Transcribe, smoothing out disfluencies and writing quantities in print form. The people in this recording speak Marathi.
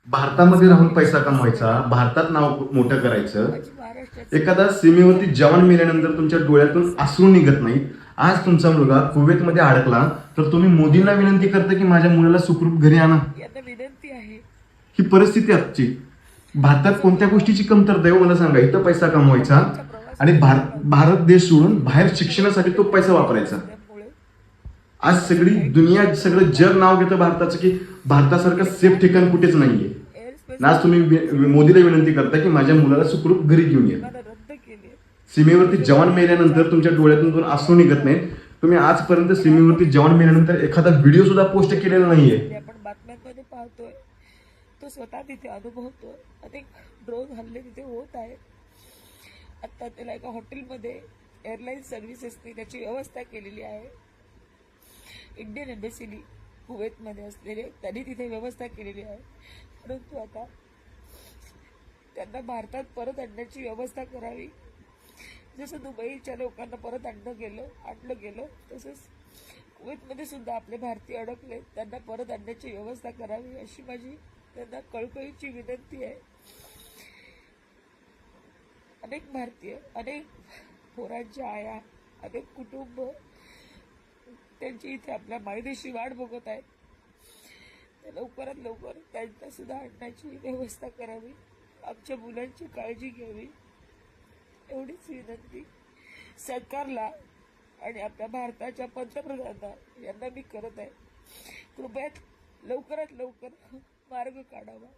भारतामध्ये राहून पैसा कमवायचा, भारतात नाव मोठं करायचं. माझी महाराष्ट्राची एखादा सीमेवरती जवान मेल्यानंतर तुमच्या डोळ्यातून अश्रू निघत नाहीत. आज तुमचा मुलगा कुवेतमध्ये अडकला तर तुम्ही मोदींना विनंती करता की माझ्या मुलाला सुखरूप घरी आणा. यांना विनंती आहे. ही परिस्थिती आजची. भारतात कोणत्या गोष्टीची कमतरता आहे हो मला सांगा. इथं पैसा कमवायचा आणि भारत देश सोडून बाहेर शिक्षणासाठी तो पैसा वापरायचा. त्यामुळे आज सगळी दुनिया, सगळं जग नाव घेतं भारताचं की भारतासारखं सेफ ठिकाण कुठेच नाहीये. एअरस्पेस आज तुम्ही मोदीला विनंती करता की माझ्या मुलाला सुखरूप घरी घेऊन या. विमानं रद्द केली. सीमेवरती जवान मेल्यानंतर तुमच्या डोळ्यातून अश्रू निघत नाहीत. तुम्ही आजपर्यंत सीमेवरती जवान मेल्यानंतर एखादा व्हिडिओ सुद्धा पोस्ट केलेला नाहीये. आपण बातम्यांमध्ये पाहतोय, तो स्वतः तिथे अनुभवतोय. अनेक ड्रोन हल्ले तिथे होत आहेत. आता त्याला एका हॉटेलमध्ये एअरलाईन सर्व्हिसेसनी त्याची व्यवस्था केलेली आहे. इंडियन एम्बेसीनी कुवेतमध्ये असलेले त्यांनी तिथे व्यवस्था केलेली आहे. परंतु आता त्यांना भारतात परत आणण्याची व्यवस्था करावी. जसं दुबईच्या लोकांना परत आणलं गेलं तसंच कुवेतमध्ये सुद्धा आपले भारतीय अडकले, त्यांना परत आणण्याची व्यवस्था करावी अशी माझी त्यांना कळकळीची विनंती आहे. अनेक भारतीय, अनेक पोरांच्या आया, अनेक कुटुंब त्यांची इथे आपल्या मायदेशी वाट बघत आहेत. तर लवकरात लवकर त्यांना सुद्धा आणण्याची व्यवस्था करावी. आमच्या मुलांची काळजी घ्यावी एवढीच विनंती सरकारला आणि आपल्या भारताच्या पंतप्रधानांना यांना मी करत आहे. कृपया लवकरात लवकर मार्ग काढावा.